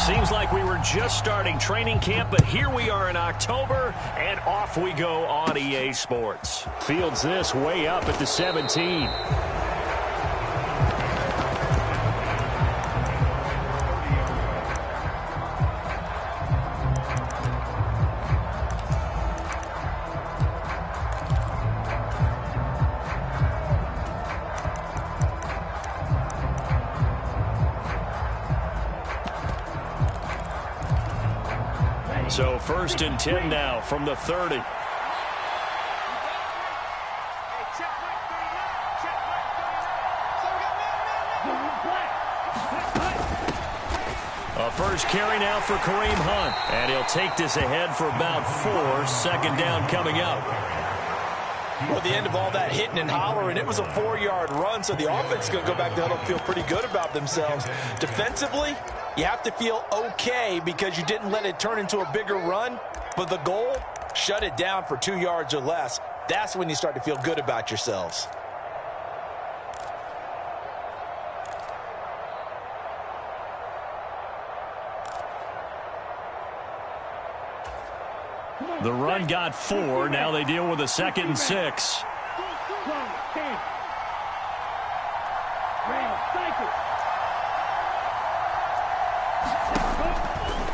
Seems like we were just starting training camp, but here we are in October, and off we go on EA Sports. Fields this way up at the 17. So 1st and 10 now from the 30. A first carry now for Kareem Hunt. And he'll take this ahead for about 4. 2nd down coming up. Well, at the end of all that hitting and hollering, it was a 4-yard run, so the offense is going to go back to huddle and feel pretty good about themselves. Defensively, you have to feel okay because you didn't let it turn into a bigger run, but the goal, shut it down for 2 yards or less. That's when you start to feel good about yourselves. The run got 4. Now they deal with a 2nd and 6.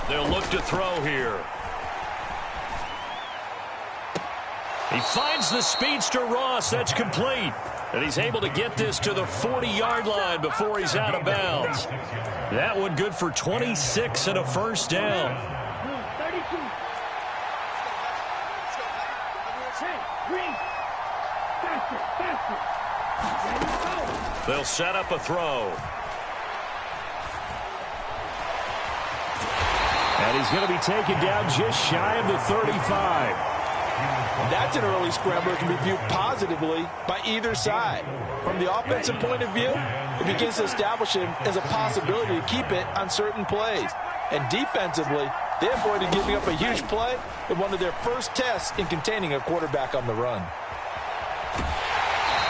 They'll look to throw here. He finds the speedster Ross. That's complete. And he's able to get this to the 40-yard line before he's out of bounds. That one good for 26 and a 1st down. They'll set up a throw. And he's going to be taken down just shy of the 35. That's an early scramble that can be viewed positively by either side. From the offensive point of view, it begins to establish him as a possibility to keep it on certain plays. And defensively, they avoided giving up a huge play in one of their first tests in containing a quarterback on the run.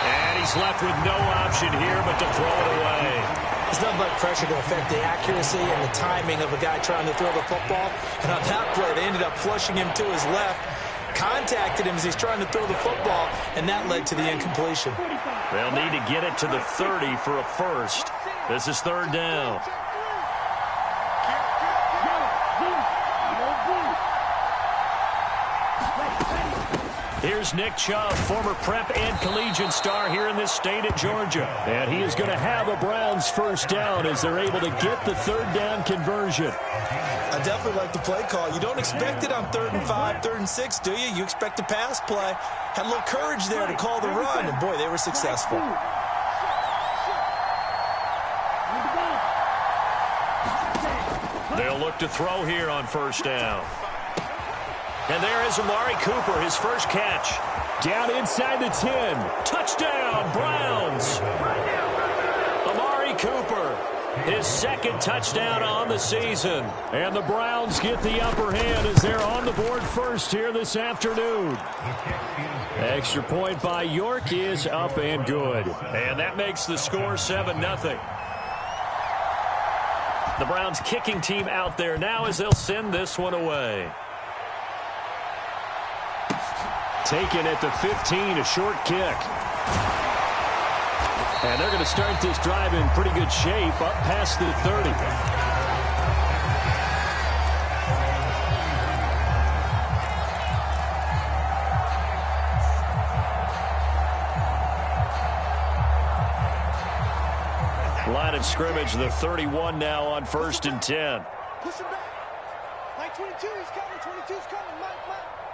And he's left with no option here but to throw it away. There's nothing but pressure to affect the accuracy and the timing of a guy trying to throw the football. And on that play, they ended up flushing him to his left, contacted him as he's trying to throw the football, and that led to the incompletion. They'll need to get it to the 30 for a 1st. This is 3rd down. Here's Nick Chubb, former prep and collegiate star here in this state of Georgia. And he is going to have a Browns 1st down as they're able to get the 3rd down conversion. I definitely like the play call. You don't expect it on 3rd and 5, 3rd and 6, do you? You expect a pass play. Had a little courage there to call the run, and boy, they were successful. They'll look to throw here on 1st down. And there is Amari Cooper, his first catch. Down inside the 10. Touchdown, Browns. Amari Cooper, his 2nd touchdown on the season. And the Browns get the upper hand as they're on the board first here this afternoon. Extra point by York is up and good. And that makes the score 7-0. The Browns kicking team out there now as they'll send this one away. Taken at the 15, a short kick. And they're going to start this drive in pretty good shape up past the 30. Line of scrimmage, the 31 now on 1st and 10. Push him back. Like 22, he's coming. 22's coming. Mike.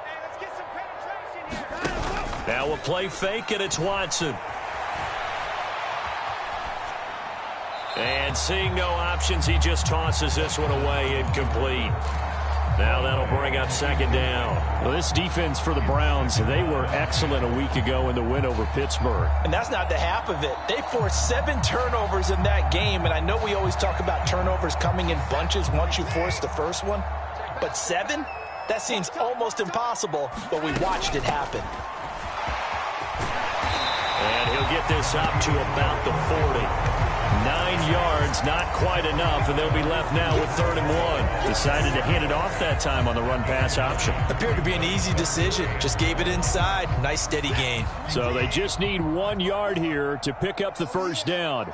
Hey, let's get some penetration here. Now a play fake, and it's Watson. And seeing no options, he just tosses this one away, incomplete. Now that'll bring up 2nd down. Well, this defense for the Browns, they were excellent a week ago in the win over Pittsburgh. And that's not the half of it. They forced 7 turnovers in that game, and I know we always talk about turnovers coming in bunches once you force the first one, but 7? That seems almost impossible, but we watched it happen. And he'll get this up to about the 40. 9 yards yards, not quite enough, and they'll be left now with 3rd and 1. Decided to hand it off that time on the run-pass option. Appeared to be an easy decision. Just gave it inside. Nice steady gain. So they just need 1 yard here to pick up the first down.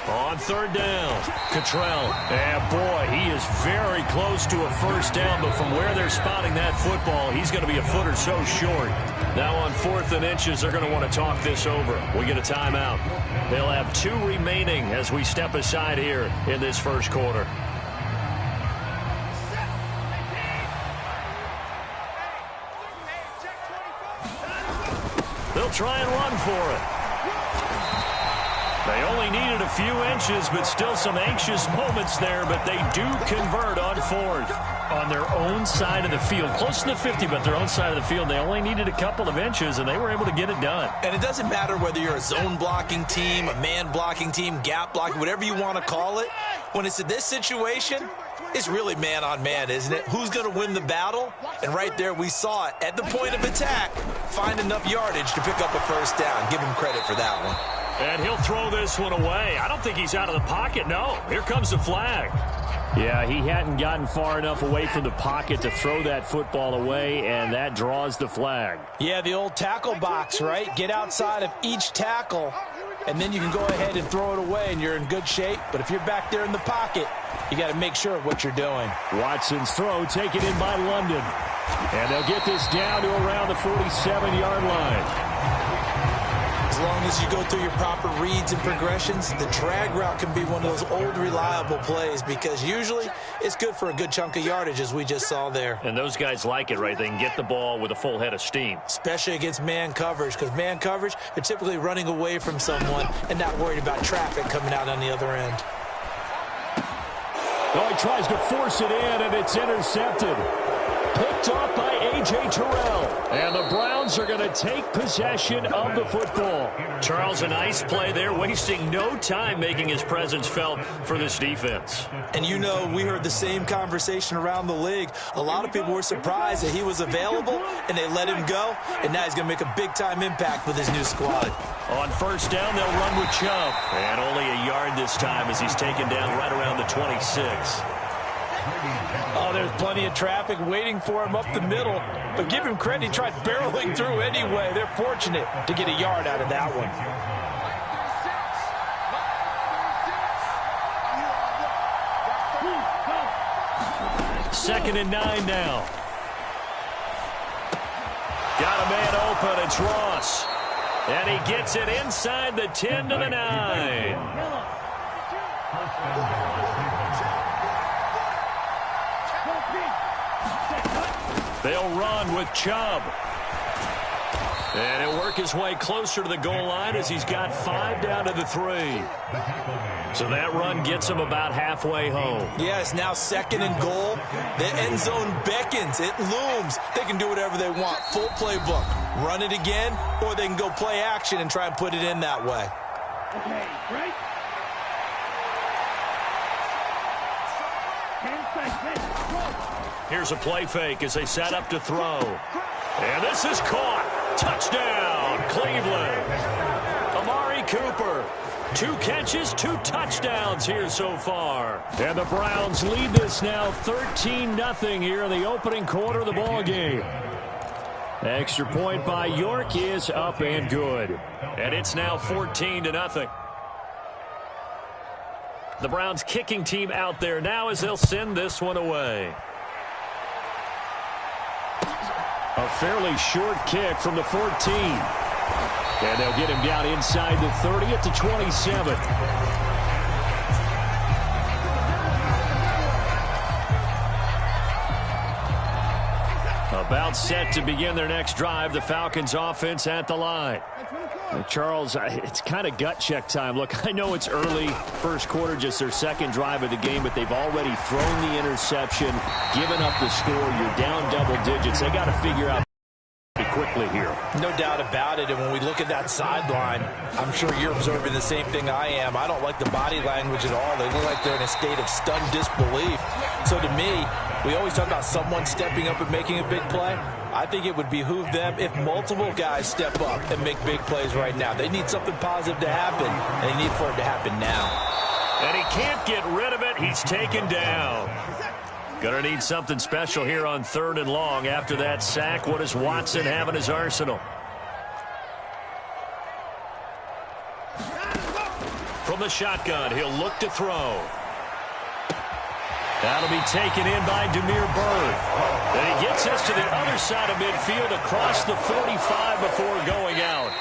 On 3rd down, Cottrell. And boy, he is very close to a first down, but from where they're spotting that football, he's going to be a foot or so short. Now on 4th and inches, they're going to want to talk this over. We get a timeout. They'll have 2 remaining as we step aside here in this first quarter. They'll try and run for it. They only needed a few inches, but still some anxious moments there, but they do convert on 4th. On their own side of the field, close to the 50, but their own side of the field. They only needed a couple of inches, and they were able to get it done. And it doesn't matter whether you're a zone blocking team, a man blocking team, gap blocking, whatever you want to call it. When it's in this situation, it's really man on man, isn't it? Who's going to win the battle? And right there we saw it. At the point of attack, find enough yardage to pick up a first down. Give him credit for that one. And he'll throw this one away. I don't think he's out of the pocket. No, here comes the flag. Yeah, he hadn't gotten far enough away from the pocket to throw that football away, and that draws the flag. Yeah, the old tackle box, right? Get outside of each tackle, and then you can go ahead and throw it away, and you're in good shape. But if you're back there in the pocket, you got to make sure of what you're doing. Watson's throw taken in by London. And they'll get this down to around the 47-yard line. As long as you go through your proper reads and progressions, the drag route can be one of those old reliable plays because usually it's good for a good chunk of yardage, as we just saw there. And those guys like it, right? They can get the ball with a full head of steam. Especially against man coverage, because man coverage, they're typically running away from someone and not worried about traffic coming out on the other end. Oh, he tries to force it in, and it's intercepted. Picked off by A.J. Terrell. And the Browns are going to take possession of the football. Charles, a nice play there, wasting no time making his presence felt for this defense. And you know, we heard the same conversation around the league. A lot of people were surprised that he was available, and they let him go. And now he's going to make a big-time impact with his new squad. On 1st down, they'll run with Chubb. And only a yard this time as he's taken down right around the 26. Oh, there's plenty of traffic waiting for him up the middle. But give him credit, he tried barreling through anyway. They're fortunate to get a yard out of that one. 2nd and 9 now. Got a man open, it's Ross. And he gets it inside the 10 to the 9. They'll run with Chubb. And he'll work his way closer to the goal line as he's got 5 down to the 3. So that run gets him about halfway home. Yeah, it's now 2nd and goal. The end zone beckons. It looms. They can do whatever they want. Full playbook. Run it again, or they can go play action and try and put it in that way. Okay, right? 10 seconds. Here's a play fake as they set up to throw. And this is caught. Touchdown, Cleveland. Amari Cooper. 2 catches, 2 touchdowns here so far. And the Browns lead this now 13-0 here in the opening quarter of the ball game. Extra point by York is up and good. And it's now 14-0. The Browns kicking team out there now as they'll send this one away. A fairly short kick from the 14. And they'll get him down inside the 30 at the 27. About set to begin their next drive. The Falcons offense at the line. Charles, it's kind of gut check time. Look, I know it's early, first quarter, just their 2nd drive of the game, but they've already thrown the interception, given up the score. You're down double digits. They got to figure out quickly here. No doubt about it. And when we look at that sideline, I'm sure you're observing the same thing I am. I don't like the body language at all. They look like they're in a state of stunned disbelief. So to me, we always talk about someone stepping up and making a big play. I think it would behoove them if multiple guys step up and make big plays right now. They need something positive to happen, and they need for it to happen now. And he can't get rid of it. He's taken down. Gonna need something special here on 3rd and long. After that sack, what does Watson have in his arsenal? From the shotgun, he'll look to throw. That'll be taken in by Damiere Byrd. And he gets us to the other side of midfield across the 45 before going out.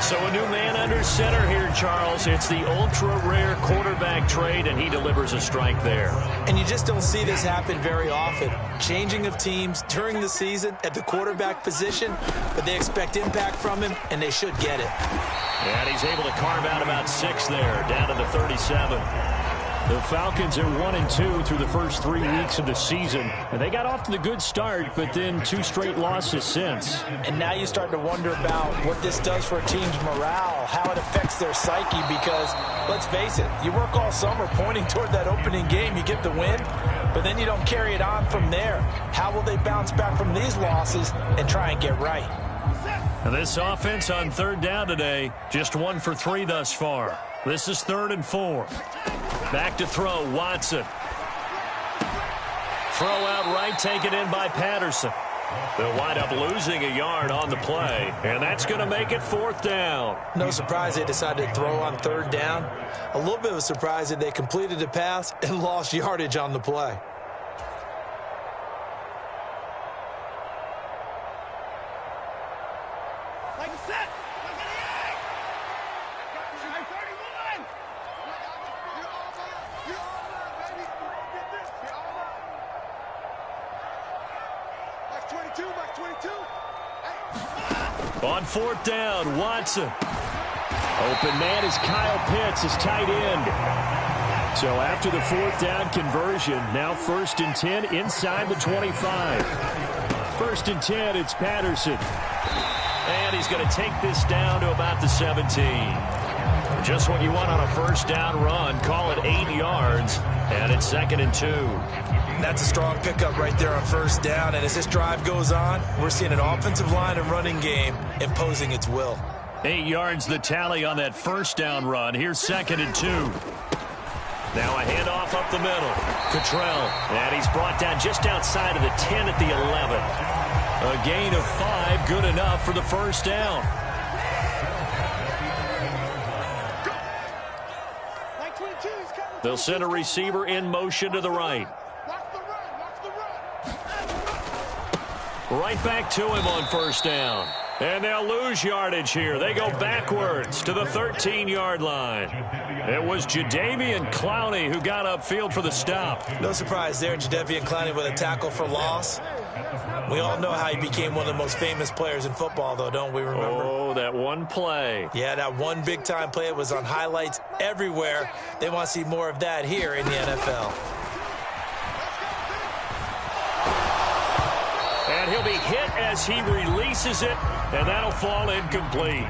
So a new man under center here, Charles. It's the ultra-rare quarterback trade, and he delivers a strike there. And you just don't see this happen very often. Changing of teams during the season at the quarterback position, but they expect impact from him, and they should get it. And he's able to carve out about 6 there, down to the 37. The Falcons are 1-2 through the first 3 weeks of the season. And they got off to the good start, but then 2 straight losses since. And now you start to wonder about what this does for a team's morale, how it affects their psyche, because, let's face it, you work all summer pointing toward that opening game, you get the win, but then you don't carry it on from there. How will they bounce back from these losses and try and get right? And this offense on 3rd down today, just 1 for 3 thus far. This is 3rd and 4. Back to throw, Watson. Throw out right, taken in by Patterson. They'll wind up losing a yard on the play, and that's going to make it 4th down. No surprise they decided to throw on 3rd down. A little bit of a surprise that they completed the pass and lost yardage on the play. On 4th down, Watson. Open man is Kyle Pitts, his tight end. So after the 4th down conversion, now 1st and 10 inside the 25. 1st and 10, it's Patterson. And he's going to take this down to about the 17. Just what you want on a 1st down run. Call it 8 yards, and it's 2nd and 2. That's a strong pickup right there on 1st down. And as this drive goes on, we're seeing an offensive line and running game imposing its will. 8 yards the tally on that 1st down run. Here's 2nd and 2. Now a handoff up the middle. Cottrell. And he's brought down just outside of the 10 at the 11. A gain of 5, good enough for the 1st down. They'll send a receiver in motion to the right. Right back to him on 1st down. And they'll lose yardage here. They go backwards to the 13-yard line. It was Jadeveon Clowney who got upfield for the stop. No surprise there, Jadeveon Clowney with a tackle for loss. We all know how he became one of the most famous players in football, though, don't we remember? Oh, that one play. Yeah, that one big-time play. It was on highlights everywhere. They want to see more of that here in the NFL. And he'll be hit as he releases it, and that'll fall incomplete.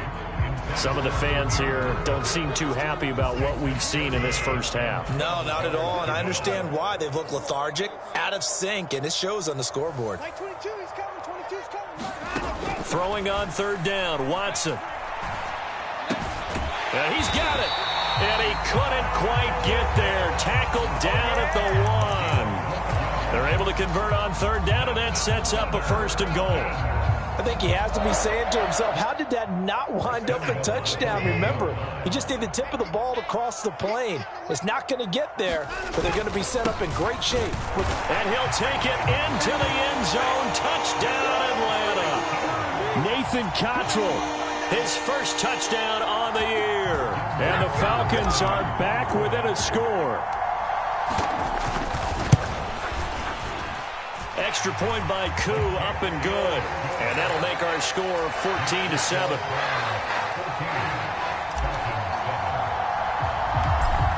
Some of the fans here don't seem too happy about what we've seen in this 1st half. No, not at all, and I understand why. They've looked lethargic, out of sync, and it shows on the scoreboard. Throwing on 3rd down, Watson. And he's got it. And he couldn't quite get there. Tackled down at the 1. They're able to convert on 3rd down, and that sets up a 1st and goal. I think he has to be saying to himself, how did that not wind up a touchdown? Remember, he just did the tip of the ball to cross the plane. It's not going to get there, but they're going to be set up in great shape. And he'll take it into the end zone. Touchdown, Atlanta. Nathan Cottrell, his 1st touchdown on the year. And the Falcons are back within a score. Extra point by Koo, up and good. And that'll make our score 14-7.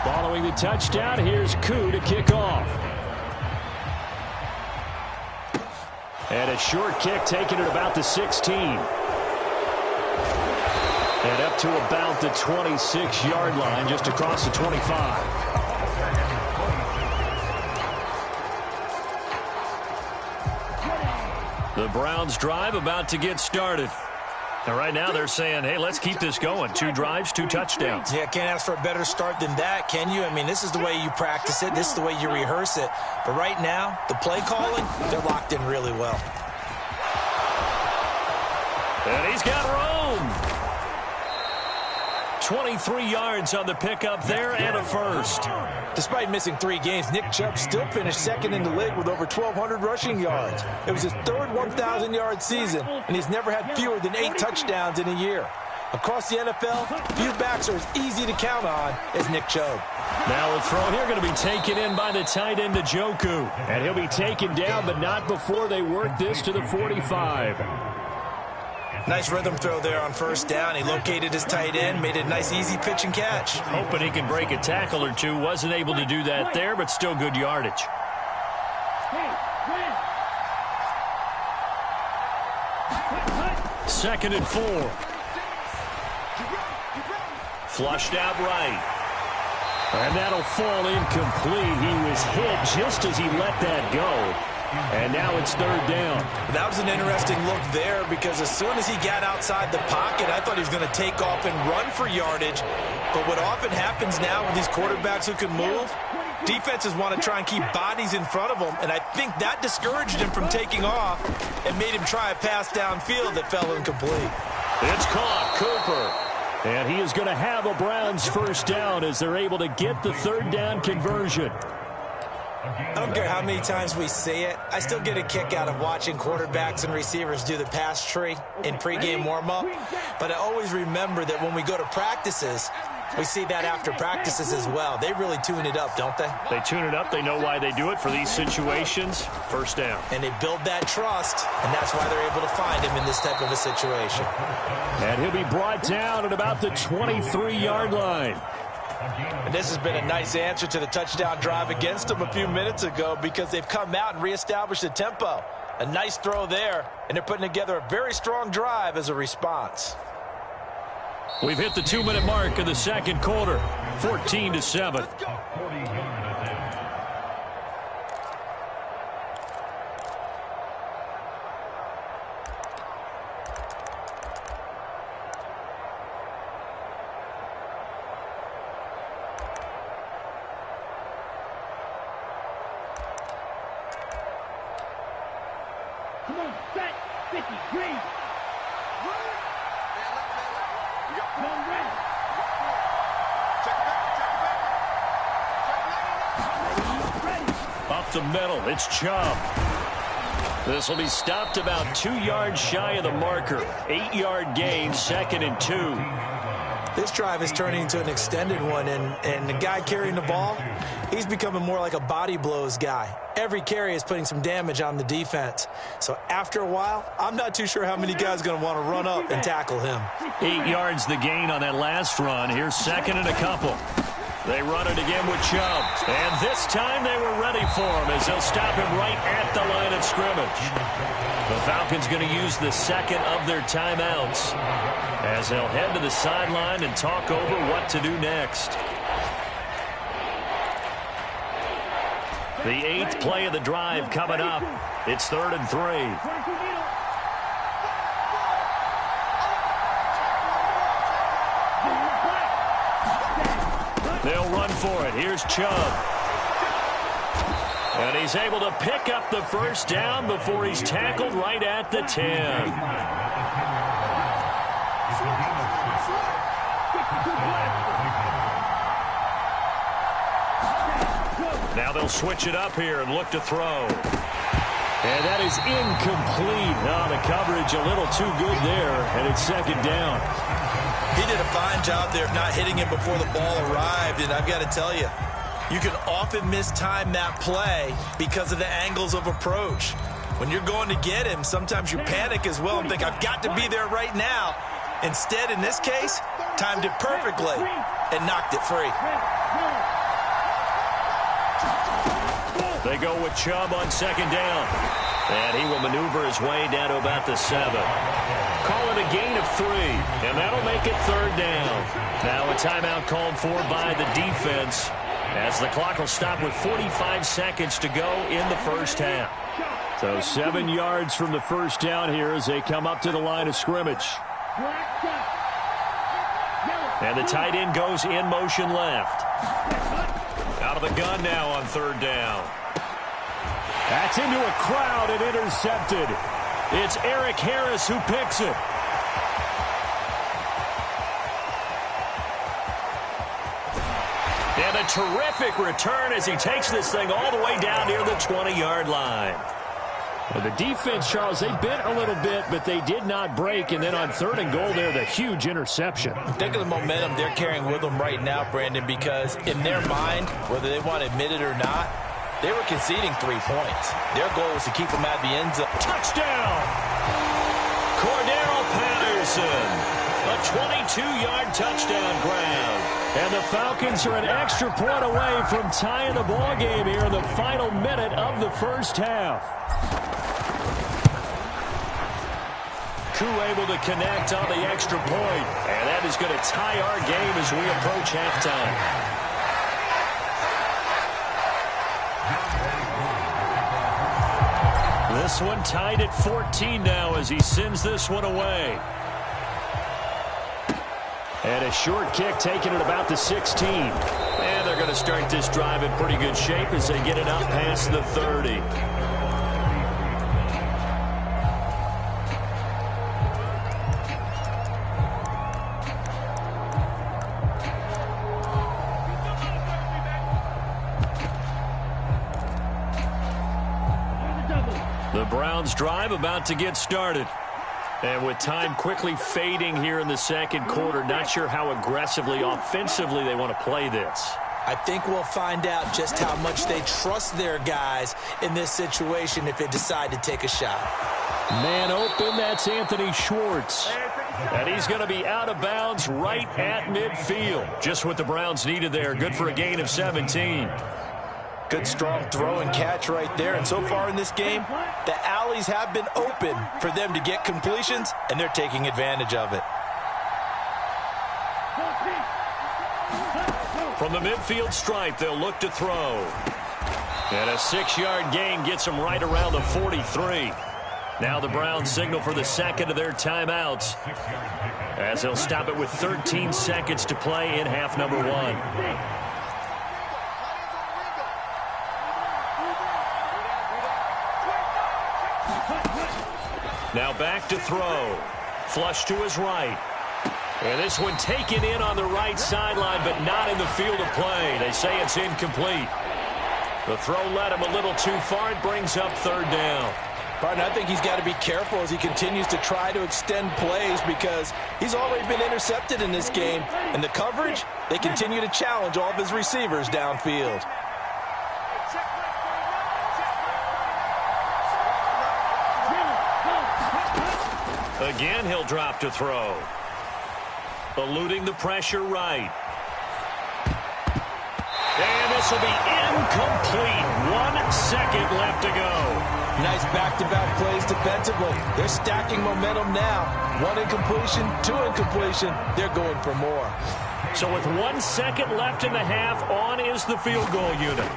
Following the touchdown, here's Koo to kick off. And a short kick taken at about the 16. And up to about the 26-yard line, just across the 25. The Browns drive about to get started. And right now they're saying, hey, let's keep this going. 2 drives, 2 touchdowns. Yeah, can't ask for a better start than that, can you? I mean, this is the way you practice it. This is the way you rehearse it. But right now, the play calling, they're locked in really well. And he's got room. 23 yards on the pickup there and a first. Despite missing 3 games, Nick Chubb still finished second in the league with over 1,200 rushing yards. It was his 3rd 1,000-yard season, and he's never had fewer than 8 touchdowns in a year. Across the NFL, few backs are as easy to count on as Nick Chubb. Now the throw here going to be taken in by the tight end, Njoku. And he'll be taken down, but not before they work this to the 45. Nice rhythm throw there on first down. He located his tight end, made a nice easy pitch and catch. Hoping he can break a tackle or two. Wasn't able to do that there, but still good yardage. Second and 4. Flushed out right. And that'll fall incomplete. He was hit just as he let that go. And now it's 3rd down. That was an interesting look there because as soon as he got outside the pocket, I thought he was going to take off and run for yardage. But what often happens now with these quarterbacks who can move, defenses want to try and keep bodies in front of them, and I think that discouraged him from taking off and made him try a pass downfield that fell incomplete. It's caught, Cooper. And he is going to have a Browns first down as they're able to get the 3rd down conversion. I don't care how many times we say it, I still get a kick out of watching quarterbacks and receivers do the pass tree in pregame warm-up. But I always remember that when we go to practices, we see that after practices as well. They really tune it up, don't they? They tune it up. They know why they do it for these situations. First down. And they build that trust, and that's why they're able to find him in this type of a situation. And he'll be brought down at about the 23-yard line. And this has been a nice answer to the touchdown drive against them a few minutes ago because they've come out and reestablished the tempo. A nice throw there, and they're putting together a very strong drive as a response. We've hit the 2-minute mark of the second quarter, 14-7. Come on, set, 50, green. Up the middle, it's Chubb. This will be stopped about 2 yards shy of the marker. 8-yard gain, 2nd and 2. This drive is turning into an extended one, and the guy carrying the ball, he's becoming more like a body blows guy. Every carry is putting some damage on the defense. So after a while, I'm not too sure how many guys are going to want to run up and tackle him. 8 yards the gain on that last run. Here's 2nd and a couple. They run it again with Chubb. And this time they were ready for him as they'll stop him right at the line of scrimmage. The Falcons going to use the 2nd of their timeouts as they'll head to the sideline and talk over what to do next. The 8th play of the drive coming up. It's 3rd and 3. They'll run for it. Here's Chubb. And he's able to pick up the first down before he's tackled right at the 10. Now they'll switch it up here and look to throw. And that is incomplete. Oh, the coverage a little too good there, and it's 2nd down. He did a fine job there of not hitting him before the ball arrived, and I've got to tell you, you can often mistime that play because of the angles of approach. When you're going to get him, sometimes you panic as well and think, I've got to be there right now. Instead, in this case, timed it perfectly and knocked it free. They go with Chubb on 2nd down. And he will maneuver his way down to about the 7. Call it a gain of 3, and that'll make it 3rd down. Now a timeout called for by the defense, as the clock will stop with 45 seconds to go in the first half. So 7 yards from the first down here as they come up to the line of scrimmage. And the tight end goes in motion left. Out of the gun now on 3rd down. That's into a crowd and intercepted. It's Eric Harris who picks it. And a terrific return as he takes this thing all the way down near the 20-yard line. Well, the defense, Charles, they bent a little bit, but they did not break. And then on 3rd and goal there, the huge interception. Think of the momentum they're carrying with them right now, Brandon, because in their mind, whether they want to admit it or not, they were conceding 3 points. Their goal was to keep them at the end zone. Touchdown! Cordero Patterson. A 22-yard touchdown grab. And the Falcons are an extra point away from tying the ball game here in the final minute of the first half. Koo able to connect on the extra point. And that is going to tie our game as we approach halftime. This one tied at 14 now as he sends this one away. And a short kick taken at about the 16. And they're going to start this drive in pretty good shape as they get it up past the 30. The Browns drive about to get started. And with time quickly fading here in the second quarter, not sure how aggressively, offensively they want to play this. I think we'll find out just how much they trust their guys in this situation if they decide to take a shot. Man open, that's Anthony Schwartz. And he's going to be out of bounds right at midfield. Just what the Browns needed there. Good for a gain of 17. Good strong throw and catch right there. And so far in this game, the alleys have been open for them to get completions, and they're taking advantage of it. From the midfield stripe, they'll look to throw. And a 6-yard gain gets them right around the 43. Now the Browns signal for the second of their timeouts, as they'll stop it with 13 seconds to play in half number 1. Now back to throw. Flush to his right. And this one taken in on the right sideline, but not in the field of play. They say it's incomplete. The throw led him a little too far. It brings up 3rd down. Pardon, I think he's got to be careful as he continues to try to extend plays because he's already been intercepted in this game. And the coverage, they continue to challenge all of his receivers downfield. Again, he'll drop to throw. Eluding the pressure right. And this will be incomplete. 1 second left to go. Nice back-to-back plays defensively. They're stacking momentum now. 1 incompletion, 2 incompletion. They're going for more. So with 1 second left in the half, on is the field goal unit.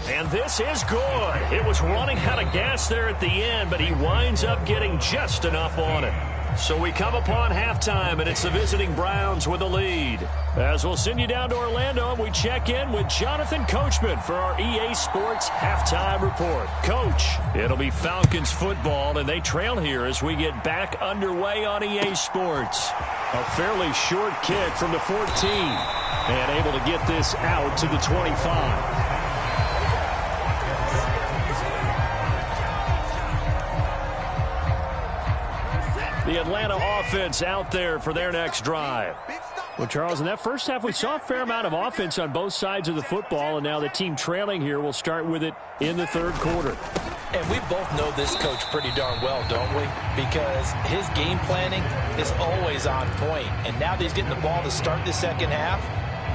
And this is good. It was running out of gas there at the end, but he winds up getting just enough on it. So we come upon halftime, and it's the visiting Browns with a lead. As we'll send you down to Orlando, and we check in with Jonathan Coachman for our EA Sports Halftime Report. Coach, it'll be Falcons football, and they trail here as we get back underway on EA Sports. A fairly short kick from the 14, and able to get this out to the 25. The Atlanta offense out there for their next drive. Well, Charles, in that first half, we saw a fair amount of offense on both sides of the football, and now the team trailing here will start with it in the 3rd quarter. And we both know this coach pretty darn well, don't we? Because his game planning is always on point. And now that he's getting the ball to start the second half,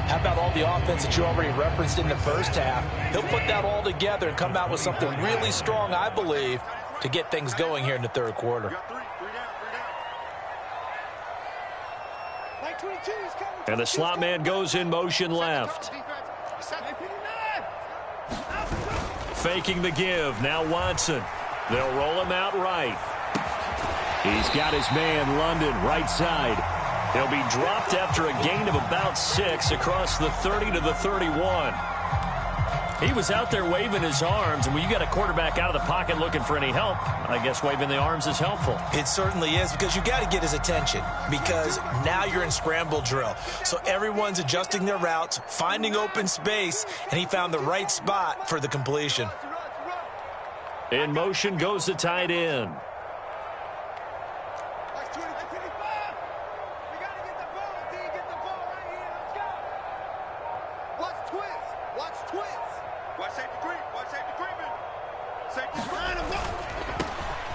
How about all the offense that you already referenced in the first half? He'll put that all together and come out with something really strong, I believe, to get things going here in the third quarter. And the slot man goes in motion left. Faking the give. Now Watson. They'll roll him out right. He's got his man, London, right side. He'll be dropped after a gain of about 6 across the 30 to the 31. He was out there waving his arms, and when you got a quarterback out of the pocket looking for any help, I guess waving the arms is helpful. It certainly is, because you got to get his attention, because now you're in scramble drill. So everyone's adjusting their routes, finding open space, and he found the right spot for the completion. In motion goes the tight end.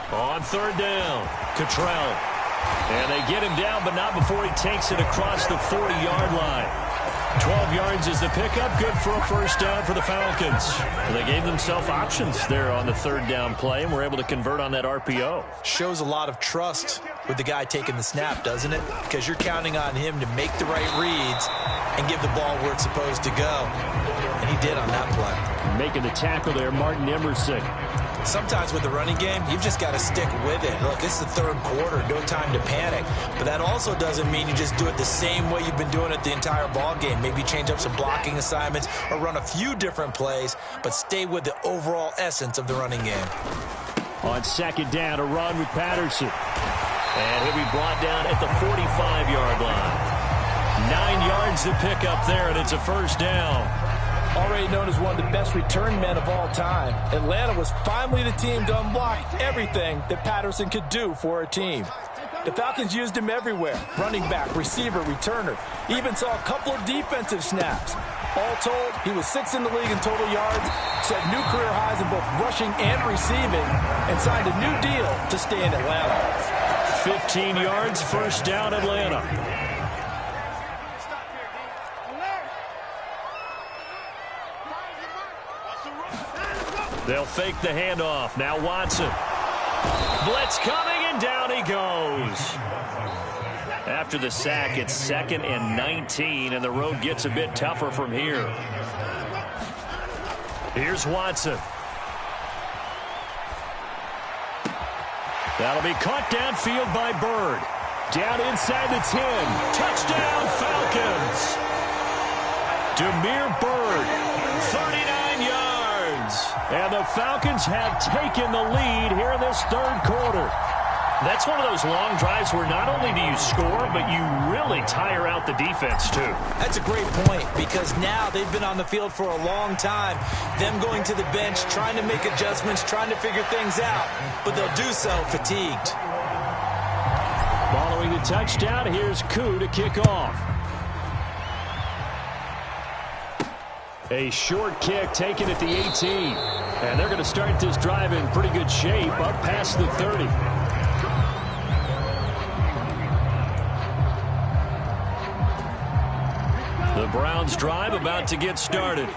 On third down, Cottrell. And they get him down, but not before he takes it across the 40-yard line. 12 yards is the pickup. Good for a first down for the Falcons. They gave themselves options there on the third down play and were able to convert on that RPO. Shows a lot of trust with the guy taking the snap, doesn't it? Because you're counting on him to make the right reads and give the ball where it's supposed to go. And he did on that play. Making the tackle there, Martin Emerson. Sometimes with the running game, you've just got to stick with it. Look, it's the third quarter, no time to panic. But that also doesn't mean you just do it the same way you've been doing it the entire ball game. Maybe change up some blocking assignments or run a few different plays, but stay with the overall essence of the running game. On second down, a run with Patterson. And he'll be brought down at the 45-yard line. 9 yards to pick up there, and it's a first down. Already known as one of the best return men of all time, Atlanta was finally the team to unblock everything that Patterson could do for a team. The Falcons used him everywhere: running back, receiver, returner. Even saw a couple of defensive snaps. All told, he was 6th in the league in total yards, set new career highs in both rushing and receiving, and signed a new deal to stay in Atlanta. 15 yards, first down, Atlanta. They'll fake the handoff. Now Watson. Blitz coming, and down he goes. After the sack, it's 2nd and 19, and the road gets a bit tougher from here. Here's Watson. That'll be caught downfield by Bird. Down inside the 10. Touchdown, Falcons. Damiere Byrd, 39 yards. And the Falcons have taken the lead here in this third quarter. That's one of those long drives where not only do you score, but you really tire out the defense, too. That's a great point, because now they've been on the field for a long time. Them going to the bench, trying to make adjustments, trying to figure things out, but they'll do so fatigued. Following the touchdown, here's Koo to kick off. A short kick taken at the 18. And they're going to start this drive in pretty good shape, up past the 30. The Browns drive about to get started.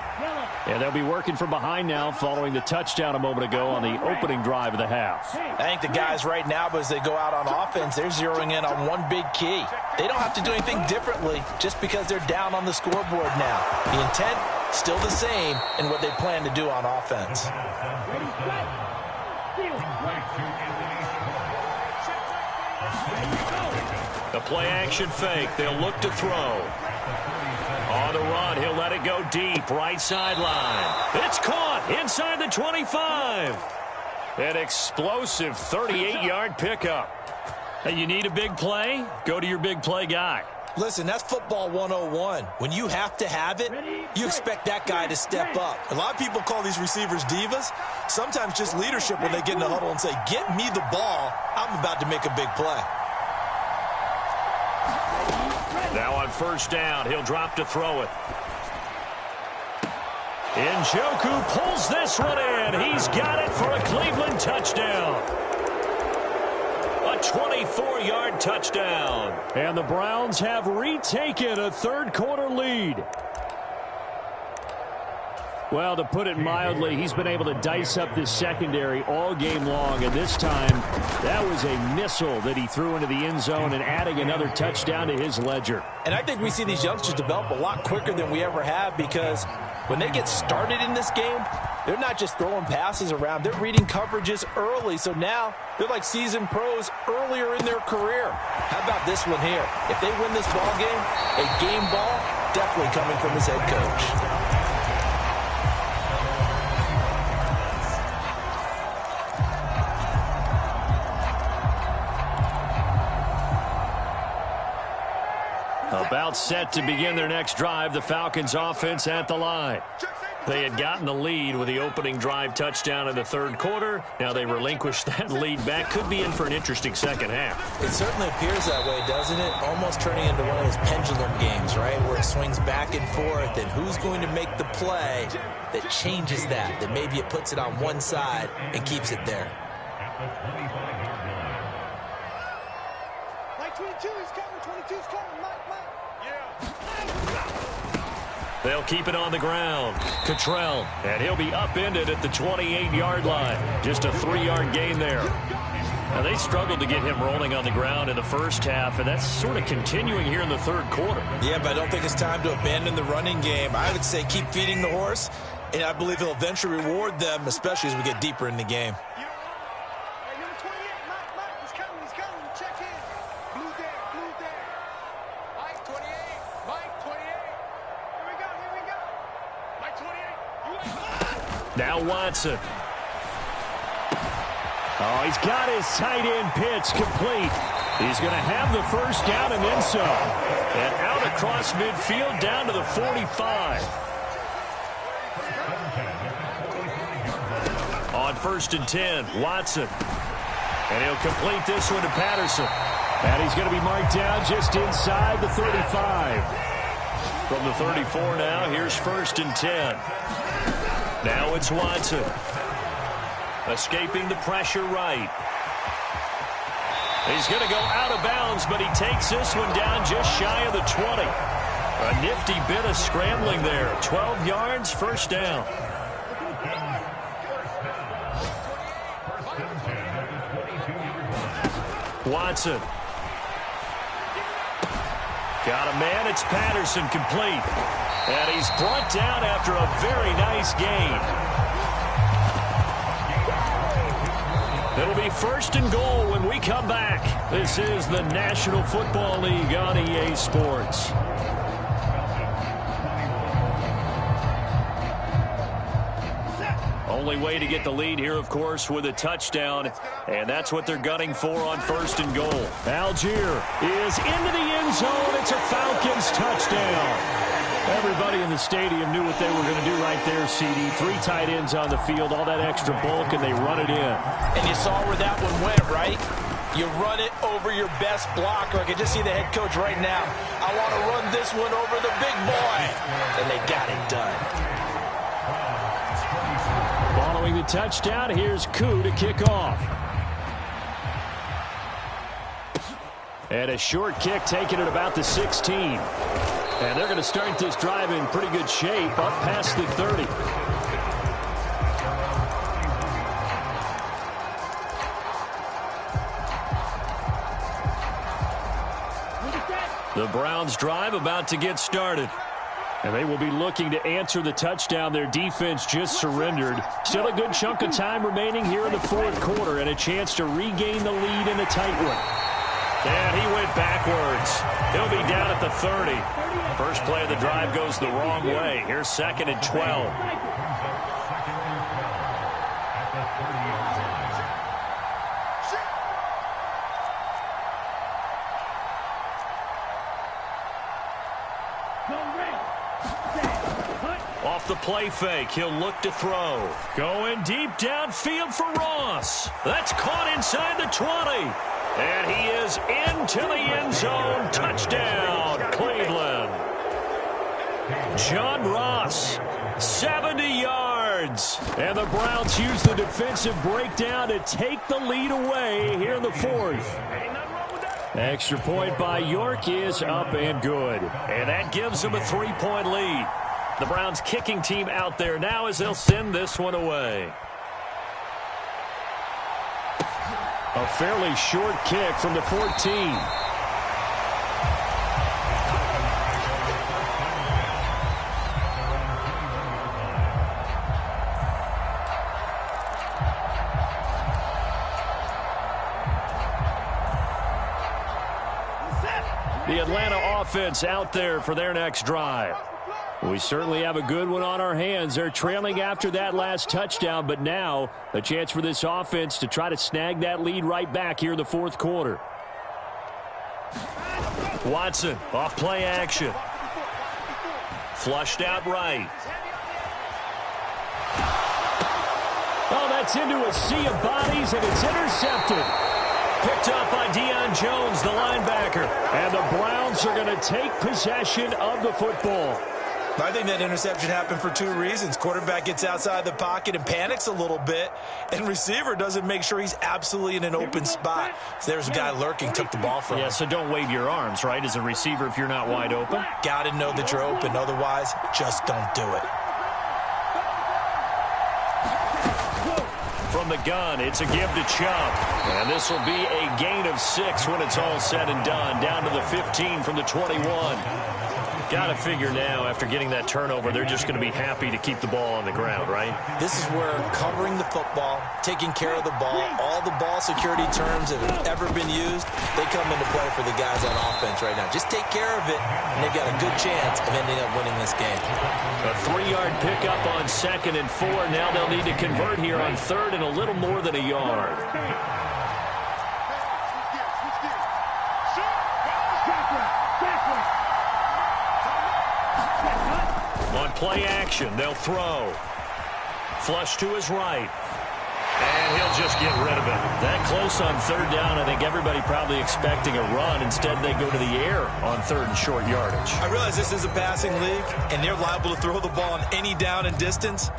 And they'll be working from behind now following the touchdown a moment ago on the opening drive of the half. I think the guys right now, as they go out on offense, they're zeroing in on one big key. They don't have to do anything differently just because they're down on the scoreboard now. The intent, still the same in what they plan to do on offense. The play-action fake. They'll look to throw. On the run, he'll let it go deep, right sideline. It's caught inside the 25. An explosive 38-yard pickup. Hey, you need a big play? Go to your big play guy. Listen, that's football 101. When you have to have it, you expect that guy to step up. A lot of people call these receivers divas. Sometimes just leadership when they get in the huddle and say, get me the ball. I'm about to make a big play. Now on first down, he'll drop to throw it. Njoku pulls this one in. He's got it for a Cleveland touchdown. A 24-yard touchdown. And the Browns have retaken a third-quarter lead. Well, to put it mildly, he's been able to dice up this secondary all game long, and this time that was a missile that he threw into the end zone and adding another touchdown to his ledger. And I think we see these youngsters develop a lot quicker than we ever have, because when they get started in this game, they're not just throwing passes around. They're reading coverages early, so now they're like seasoned pros earlier in their career. How about this one here? If they win this ball game, a game ball definitely coming from his head coach. About set to begin their next drive, the Falcons offense at the line. They had gotten the lead with the opening drive touchdown in the third quarter. Now they relinquished that lead back. Could be in for an interesting second half. It certainly appears that way, doesn't it? Almost turning into one of those pendulum games, right? Where it swings back and forth, and who's going to make the play that changes that maybe it puts it on one side and keeps it there. Mike 22 is coming. 22's coming. Mike. They'll keep it on the ground. Cottrell, and he'll be upended at the 28-yard line. Just a 3-yard gain there. Now, they struggled to get him rolling on the ground in the first half, and that's sort of continuing here in the third quarter. Yeah, but I don't think it's time to abandon the running game. I would say keep feeding the horse, and I believe he'll eventually reward them, especially as we get deeper in the game. Number 28, Mike, he's coming. Check in. Blue there. Mike 28. Here we go. Mike 28. Now Watson. Oh, he's got his tight end pitch complete. He's going to have the first down and then some. And out across midfield down to the 45. On 1st and 10, Watson. And he'll complete this one to Patterson. And he's going to be marked down just inside the 35. From the 34 now, here's 1st and 10. Now it's Watson. Escaping the pressure right. He's going to go out of bounds, but he takes this one down just shy of the 20. A nifty bit of scrambling there. 12 yards, first down. Watson. Got a man, it's Patterson, complete. And he's brought down after a very nice gain. It'll be 1st and goal when we come back. This is the National Football League on EA Sports. Only way to get the lead here, of course, with a touchdown, and that's what they're gunning for on 1st and goal. Algier is into the end zone. It's a Falcons touchdown. Everybody in the stadium knew what they were going to do right there, CD. 3 tight ends on the field, all that extra bulk, and they run it in. And you saw where that one went, right? You run it over your best blocker. I can just see the head coach right now. I want to run this one over the big boy. And they got it done. Following the touchdown, here's Koo to kick off. And a short kick taken at about the 16. And they're going to start this drive in pretty good shape up past the 30. The Browns drive about to get started. And they will be looking to answer the touchdown their defense just surrendered. Still a good chunk of time remaining here in the fourth quarter and a chance to regain the lead in a tight one. And he went backwards. He'll be down at the 30. First play of the drive goes the wrong way. Here's 2nd and 12. Off the play fake, he'll look to throw. Going deep downfield for Ross. That's caught inside the 20. And he is into the end zone. Touchdown, Cleveland. John Ross, 70 yards. yards. And the Browns use the defensive breakdown to take the lead away here in the fourth. Extra point by York is up and good. And that gives them a 3-point lead. The Browns kicking team out there now as they'll send this one away. A fairly short kick from the 14. The Atlanta offense out there for their next drive. We certainly have a good one on our hands. They're trailing after that last touchdown, but now a chance for this offense to try to snag that lead right back here in the fourth quarter. Watson off play action. Flushed out right. Oh, that's into a sea of bodies, and it's intercepted. Picked up by Deion Jones, the linebacker. And the Browns are going to take possession of the football. I think that interception happened for two reasons. Quarterback gets outside the pocket and panics a little bit, and receiver doesn't make sure he's absolutely in an open spot. So there's a guy lurking, took the ball from him. Yeah, so don't wave your arms, right, as a receiver if you're not wide open. Got to know that you're open. Otherwise, just don't do it. From the gun, it's a give to Chubb. And this will be a gain of 6 when it's all said and done. Down to the 15 from the 21. Got to figure now, after getting that turnover, they're just going to be happy to keep the ball on the ground, right? This is where covering the football, taking care of the ball, all the ball security terms that have ever been used, they come into play for the guys on offense right now. Just take care of it, and they've got a good chance of ending up winning this game. A 3-yard pickup on 2nd and 4. Now they'll need to convert here on 3rd and a little more than a yard. On play action, they'll throw. Flush to his right. And he'll just get rid of it. That close on 3rd down, I think everybody probably expecting a run. Instead, they go to the air on 3rd and short yardage. I realize this is a passing league, and they're liable to throw the ball on any down and distance.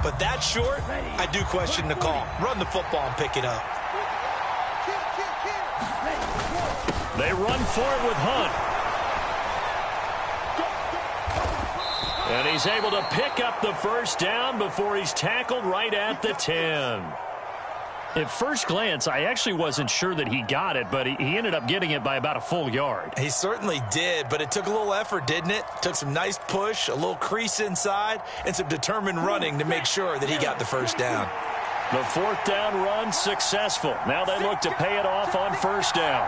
But that short, I do question the call. Run the football and pick it up. They run for it with Hunt. And he's able to pick up the first down before he's tackled right at the 10. At first glance, I actually wasn't sure that he got it, but he ended up getting it by about a full yard. He certainly did, but it took a little effort, didn't it? Took some nice push, a little crease inside, and some determined running to make sure that he got the first down. The 4th down run successful. Now they look to pay it off on 1st down.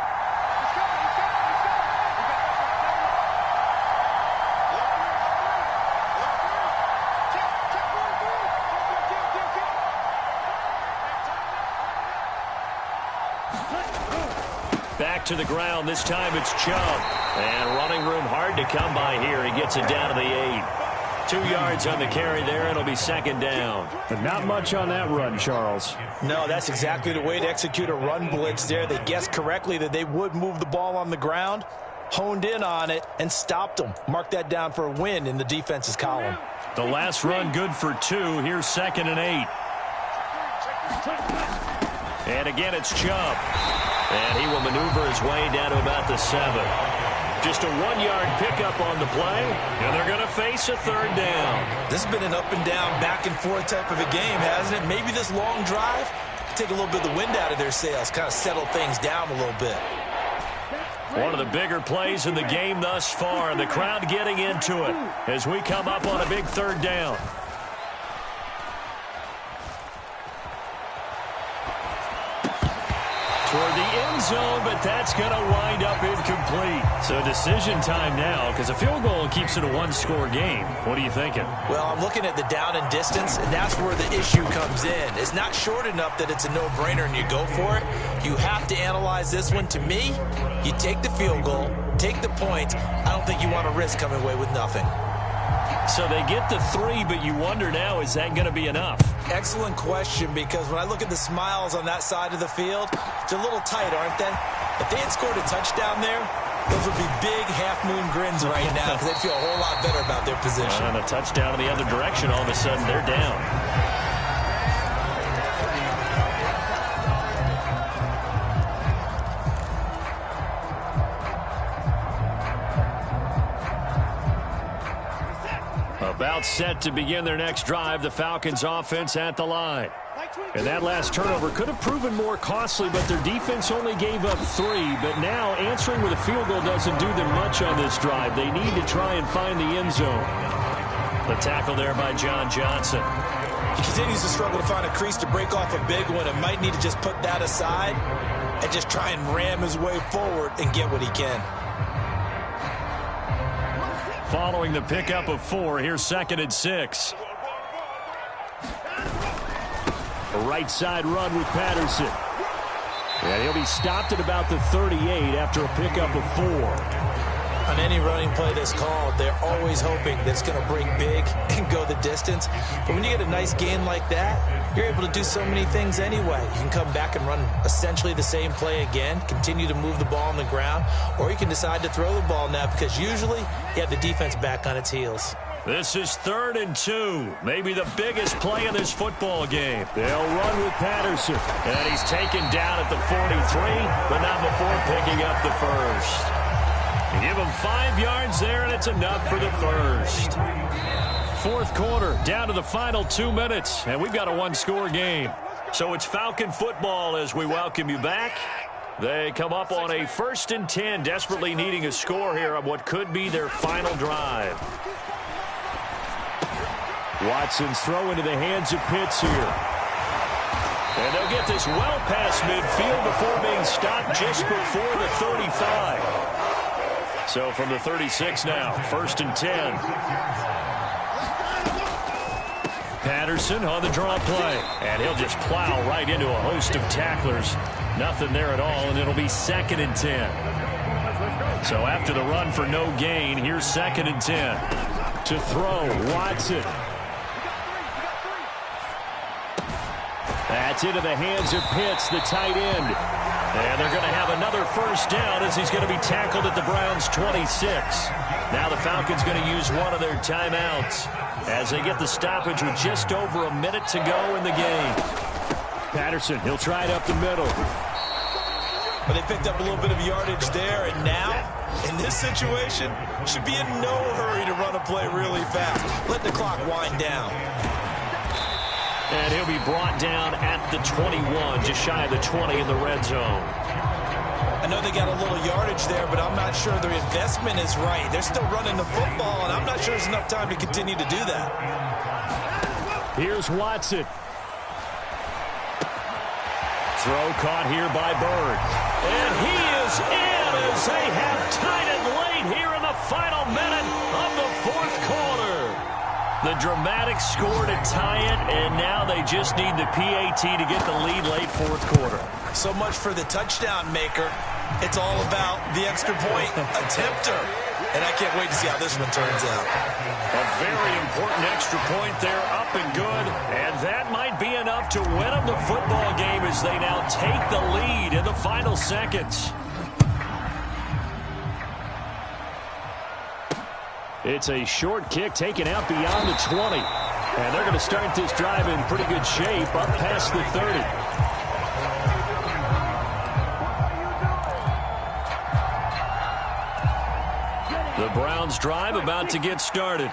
Back to the ground. This time it's Chubb. And running room hard to come by here. He gets it down to the 8. 2 yards on the carry there. It'll be 2nd down. But not much on that run, Charles. No, that's exactly the way to execute a run blitz there. They guessed correctly that they would move the ball on the ground, honed in on it, and stopped them. Mark that down for a win in the defense's column. The last run good for 2. Here's 2nd and 8. And again, it's Chubb. And he will maneuver his way down to about the 7. Just a 1-yard pickup on the play, and they're going to face a 3rd down. This has been an up and down, back and forth type of a game, hasn't it? Maybe this long drive take a little bit of the wind out of their sails, kind of settle things down a little bit. One of the bigger plays in the game thus far, and the crowd getting into it as we come up on a big 3rd down. Toward the end zone, but that's going to wind up incomplete. So decision time now, because a field goal keeps it a 1-score game. What are you thinking? Well, I'm looking at the down and distance, and that's where the issue comes in. It's not short enough that it's a no-brainer and you go for it. You have to analyze this one. To me, you take the field goal, take the points. I don't think you want to risk coming away with nothing. So they get the 3, but you wonder now, is that going to be enough? Excellent question, because when I look at the smiles on that side of the field, they're a little tight, aren't they? If they had scored a touchdown there, those would be big half-moon grins right now because they'd feel a whole lot better about their position. And a touchdown in the other direction, all of a sudden they're down. About set to begin their next drive, the Falcons offense at the line. And that last turnover could have proven more costly, but their defense only gave up 3. But now answering with a field goal doesn't do them much on this drive. They need to try and find the end zone. The tackle there by John Johnson. He continues to struggle to find a crease to break off a big one and might need to just put that aside and just try and ram his way forward and get what he can. Following the pickup of 4, here's 2nd and 6. A right side run with Patterson. And he'll be stopped at about the 38 after a pickup of 4. On any running play that's called, they're always hoping that it's going to break big and go the distance. But when you get a nice gain like that, you're able to do so many things anyway. You can come back and run essentially the same play again, continue to move the ball on the ground, or you can decide to throw the ball now because usually you have the defense back on its heels. This is 3rd and 2, maybe the biggest play of this football game. They'll run with Patterson, and he's taken down at the 43, but not before picking up the first. Give him 5 yards there, and it's enough for the first. 4th quarter, down to the final 2 minutes, and we've got a 1-score game. So it's Falcon football as we welcome you back. They come up on a 1st and 10, desperately needing a score here on what could be their final drive. Watson's throw into the hands of Pitts here. And they'll get this well past midfield before being stopped just before the 35. So from the 36 now, 1st and 10. Patterson on the draw play. And he'll just plow right into a host of tacklers. Nothing there at all, and it'll be 2nd and 10. So after the run for no gain, here's 2nd and 10. To throw, Watson. That's into the hands of Pitts, the tight end. And they're going to have another first down as he's going to be tackled at the Browns' 26. Now the Falcons going to use one of their timeouts as they get the stoppage with just over a minute to go in the game. Patterson, he'll try it up the middle. But they picked up a little bit of yardage there, and now, in this situation, should be in no hurry to run a play really fast. Let the clock wind down. And he'll be brought down at the 21, just shy of the 20 in the red zone. I know they got a little yardage there, but I'm not sure their investment is right. They're still running the football, and I'm not sure there's enough time to continue to do that. Here's Watson. Throw caught here by Bird. And he is in as they have tied it late here in the final minute of the 4th quarter. The dramatic score to tie it, and now they just need the PAT to get the lead late 4th quarter. So much for the touchdown maker. It's all about the extra point attempter. And I can't wait to see how this one turns out. A very important extra point there, up and good. And that might be enough to win them the football game as they now take the lead in the final seconds. It's a short kick taken out beyond the 20. And they're going to start this drive in pretty good shape up past the 30. The Browns drive about to get started.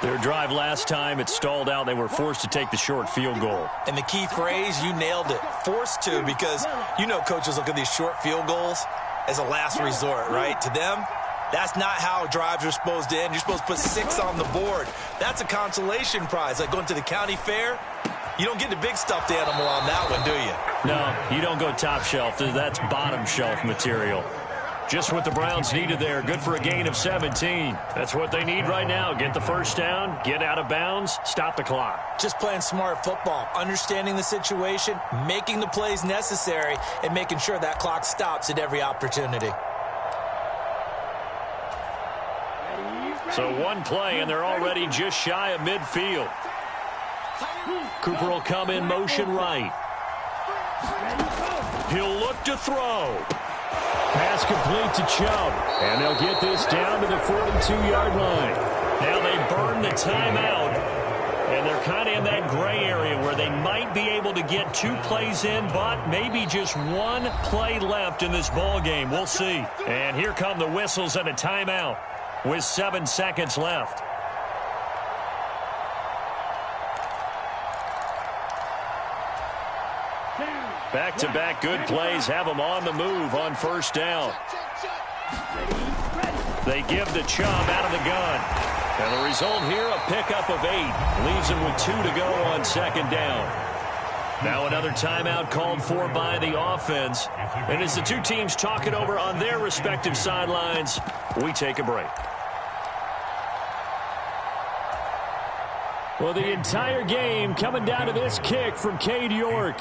Their drive last time, it stalled out. They were forced to take the short field goal. And the key phrase, you nailed it. Forced to, because you know coaches look at these short field goals as a last resort, right? To them, that's not how drives are supposed to end. You're supposed to put 6 on the board. That's a consolation prize. Like going to the county fair, you don't get the big stuffed animal on that one, do you? No, you don't go top shelf. That's bottom shelf material. Just what the Browns needed there. Good for a gain of 17. That's what they need right now. Get the first down, get out of bounds, stop the clock. Just playing smart football, understanding the situation, making the plays necessary, and making sure that clock stops at every opportunity. So one play, and they're already just shy of midfield. Cooper will come in motion right. He'll look to throw. Pass complete to Chubb. And they'll get this down to the 42-yard line. Now they burn the timeout. And they're kind of in that gray area where they might be able to get 2 plays in, but maybe just 1 play left in this ball game. We'll see. And here come the whistles and a timeout with 7 seconds left. Back-to-back good plays have them on the move on first down. They give the Chubb out of the gun. And the result here, a pickup of 8. Leaves them with 2 to go on second down. Now another timeout called for by the offense. And as the two teams talk it over on their respective sidelines, we take a break. Well, the entire game coming down to this kick from Cade York.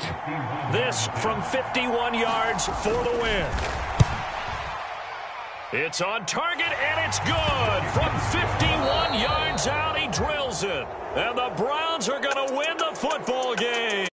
This from 51 yards for the win. It's on target, and it's good. From 51 yards out, he drills it. And the Browns are going to win the football game.